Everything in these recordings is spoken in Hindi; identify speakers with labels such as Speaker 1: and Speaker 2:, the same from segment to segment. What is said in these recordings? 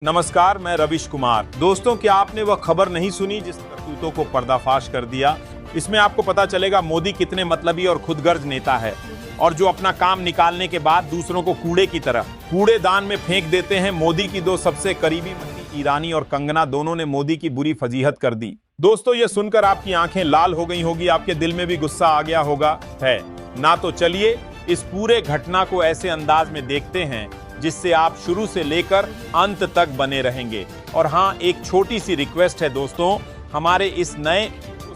Speaker 1: नमस्कार, मैं रविश कुमार। दोस्तों, क्या आपने वह खबर नहीं सुनी जिस करतूतों को पर्दाफाश कर दिया? इसमें आपको पता चलेगा मोदी कितने मतलबी और खुदगर्ज नेता है और जो अपना काम निकालने के बाद दूसरों को कूड़े की तरह कूड़ेदान में फेंक देते हैं। मोदी की दो सबसे करीबी मंत्री ईरानी और कंगना दोनों ने मोदी की बुरी फजीहत कर दी। दोस्तों, ये सुनकर आपकी आंखें लाल हो गई होगी, आपके दिल में भी गुस्सा आ गया होगा है ना? तो चलिए इस पूरे घटना को ऐसे अंदाज में देखते हैं जिससे आप शुरू से लेकर अंत तक बने रहेंगे। और हाँ, एक छोटी सी रिक्वेस्ट है दोस्तों, हमारे इस नए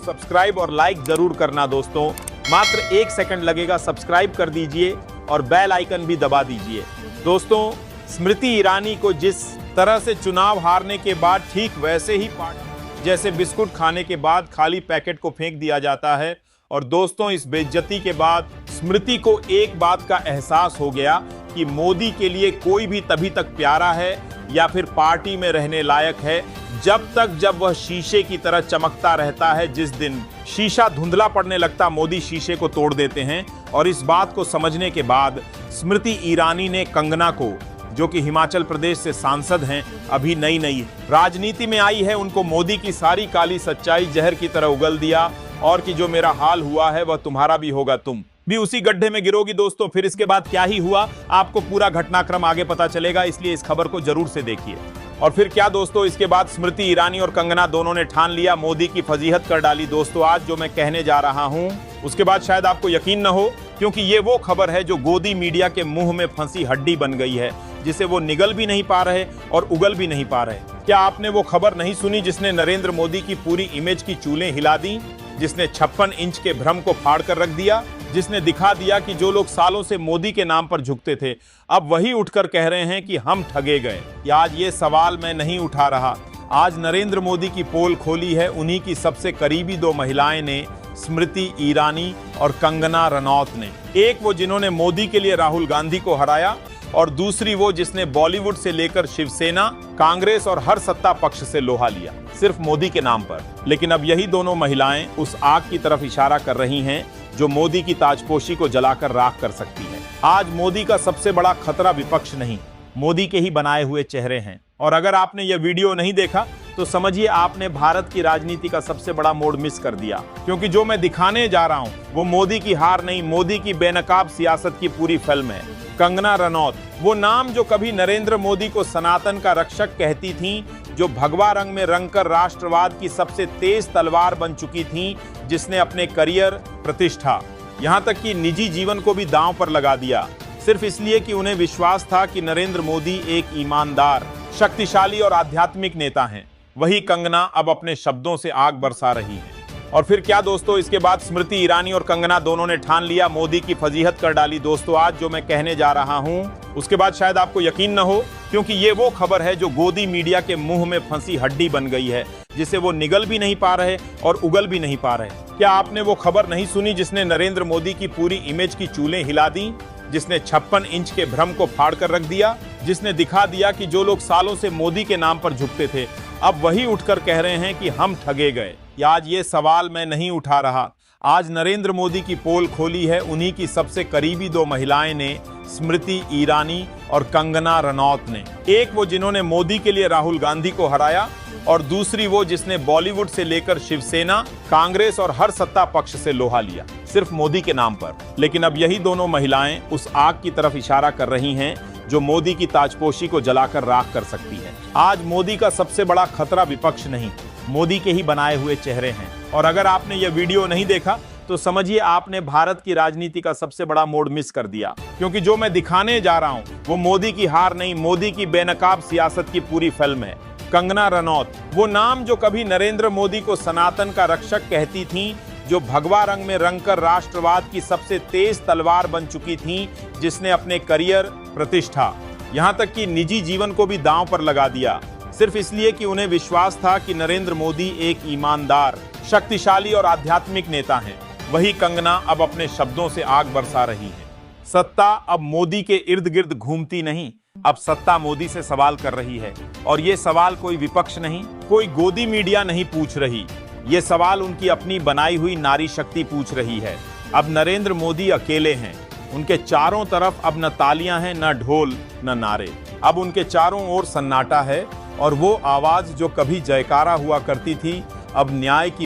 Speaker 1: सब्सक्राइब और लाइक जरूर करना दोस्तों। मात्र 1 सेकंड लगेगा, सब्सक्राइब कर दीजिए और बेल आइकन भी दबा दीजिए। दोस्तों, स्मृति ईरानी को जिस तरह से चुनाव हारने के बाद ठीक वैसे ही जैसे बिस्कुट खाने के बाद खाली पैकेट को फेंक दिया जाता है। और दोस्तों, इस बेइज्जती के बाद स्मृति को एक बात का एहसास हो गया कि मोदी के लिए कोई भी तभी तक प्यारा है या फिर पार्टी में रहने लायक है जब वह शीशे की तरह चमकता रहता है। जिस दिन शीशा धुंधला पड़ने लगता, मोदी शीशे को तोड़ देते हैं। और इस बात को समझने के बाद स्मृति ईरानी ने कंगना को, जो कि हिमाचल प्रदेश से सांसद हैं, अभी नई राजनीति में आई है, उनको मोदी की सारी काली सच्चाई जहर की तरह उगल दिया और कि जो मेरा हाल हुआ है वह तुम्हारा भी होगा, तुम भी उसी गड्ढे में गिरोगी। दोस्तों, फिर इसके बाद क्या ही हुआ, आपको पूरा घटनाक्रम आगे पता चलेगा, इसलिए इस खबर को जरूर से देखिए। और फिर क्या दोस्तों, इसके बाद स्मृति ईरानी और कंगना दोनों ने ठान लिया, मोदी की फजीहत कर डाली। दोस्तों, आज जो मैं कहने जा रहा हूं उसके बाद शायद आपको यकीन न हो, क्योंकि ये वो खबर है जो गोदी मीडिया के मुंह में फंसी हड्डी बन गई है, जिसे वो निगल भी नहीं पा रहे और उगल भी नहीं पा रहे। क्या आपने वो खबर नहीं सुनी जिसने नरेंद्र मोदी की पूरी इमेज की चूलें हिला दी, जिसने 56 इंच के भ्रम को फाड़ कर रख दिया, जिसने दिखा दिया कि जो लोग सालों से मोदी के नाम पर झुकते थे अब वही उठकर कह रहे हैं कि हम ठगे गए? आज ये सवाल मैं नहीं उठा रहा, आज नरेंद्र मोदी की पोल खोली है उन्हीं की सबसे करीबी 2 महिलाएं ने, स्मृति ईरानी और कंगना रनौत ने। एक वो जिन्होंने मोदी के लिए राहुल गांधी को हराया और दूसरी वो जिसने बॉलीवुड से लेकर शिवसेना, कांग्रेस और हर सत्ता पक्ष से लोहा लिया सिर्फ मोदी के नाम पर। लेकिन अब यही दोनों महिलाएं उस आग की तरफ इशारा कर रही हैं जो मोदी की ताजपोशी को जलाकर राख कर सकती है। आज मोदी का सबसे बड़ा खतरा विपक्ष नहीं, मोदी के ही बनाए हुए चेहरे हैं। और अगर आपने यह वीडियो नहीं देखा तो समझिए आपने भारत की राजनीति का सबसे बड़ा मोड़ मिस कर दिया, क्योंकि जो मैं दिखाने जा रहा हूं वो मोदी की हार नहीं, मोदी की बेनकाब सियासत की पूरी फिल्म है। कंगना रनौत, वो नाम जो कभी नरेंद्र मोदी को सनातन का रक्षक कहती थीं, जो भगवा रंग में रंगकर राष्ट्रवाद की सबसे तेज तलवार बन चुकी थीं, जिसने अपने करियर, प्रतिष्ठा, यहां तक कि निजी जीवन को भी दांव पर लगा दिया, सिर्फ इसलिए कि उन्हें विश्वास था कि नरेंद्र मोदी एक ईमानदार, शक्तिशाली और आध्यात्मिक नेता हैं। वही कंगना अब अपने शब्दों से आग बरसा रही है। और फिर क्या दोस्तों, इसके बाद स्मृति ईरानी और कंगना दोनों ने ठान लिया, मोदी की फजीहत कर डाली। दोस्तों, आज जो मैं कहने जा रहा हूं उसके बाद शायद आपको यकीन न हो, क्योंकि ये वो खबर है जो गोदी मीडिया के मुंह में फंसी हड्डी बन गई है, जिसे वो निगल भी नहीं पा रहे और उगल भी नहीं पा रहे। क्या आपने वो खबर नहीं सुनी जिसने नरेंद्र मोदी की पूरी इमेज की चूलें हिला दी, जिसने 56 इंच के भ्रम को फाड़ कर रख दिया, जिसने दिखा दिया कि जो लोग सालों से मोदी के नाम पर झुकते थे अब वही उठकर कह रहे हैं कि हम ठगे गए? आज ये सवाल मैं नहीं उठा रहा, आज नरेंद्र मोदी की पोल खोली है उन्हीं की सबसे करीबी 2 महिलाएं ने, स्मृति ईरानी और कंगना रनौत ने। एक वो जिन्होंने मोदी के लिए राहुल गांधी को हराया और दूसरी वो जिसने बॉलीवुड से लेकर शिवसेना, कांग्रेस और हर सत्ता पक्ष से लोहा लिया सिर्फ मोदी के नाम पर। लेकिन अब यही दोनों महिलाएं उस आग की तरफ इशारा कर रही हैं जो मोदी की ताजपोशी को जलाकर राख कर सकती है। आज मोदी का सबसे बड़ा खतरा विपक्ष नहीं, मोदी के ही बनाए हुए चेहरे हैं। और अगर आपने यह वीडियो नहीं देखा तो समझिए आपने भारत की राजनीति का सबसे बड़ा मोड़ मिस कर दिया, क्योंकि जो मैं दिखाने जा रहा हूं वो मोदी की हार नहीं, मोदी की बेनकाब सियासत की पूरी फिल्म है। कंगना रनौत, वो नाम जो कभी नरेंद्र मोदी को सनातन का रक्षक कहती थीं, जो भगवा रंग में रंगकर राष्ट्रवाद की सबसे तेज तलवार बन चुकी थीं, जिसने अपने करियर, प्रतिष्ठा, यहां तक कि निजी जीवन को भी दांव पर लगा दिया, सिर्फ इसलिए कि उन्हें विश्वास था कि नरेंद्र मोदी एक ईमानदार, शक्तिशाली और आध्यात्मिक नेता हैं। वही कंगना अब अपने शब्दों से आग बरसा रही है। सत्ता अब मोदी के इर्द गिर्द घूमती नहीं, अब सत्ता मोदी से सवाल कर रही है। और ये सवाल कोई विपक्ष नहीं, कोई गोदी मीडिया नहीं पूछ रही, ये सवाल उनकी अपनी बनाई हुई नारी शक्ति पूछ रही है। अब नरेंद्र मोदी अकेले हैं, उनके चारों तरफ अब न तालियां हैं, न ढोल, न नारे। अब उनके चारों ओर सन्नाटा है और वो आवाज जो कभी जयकारा हुआ करती थी अब न्याय की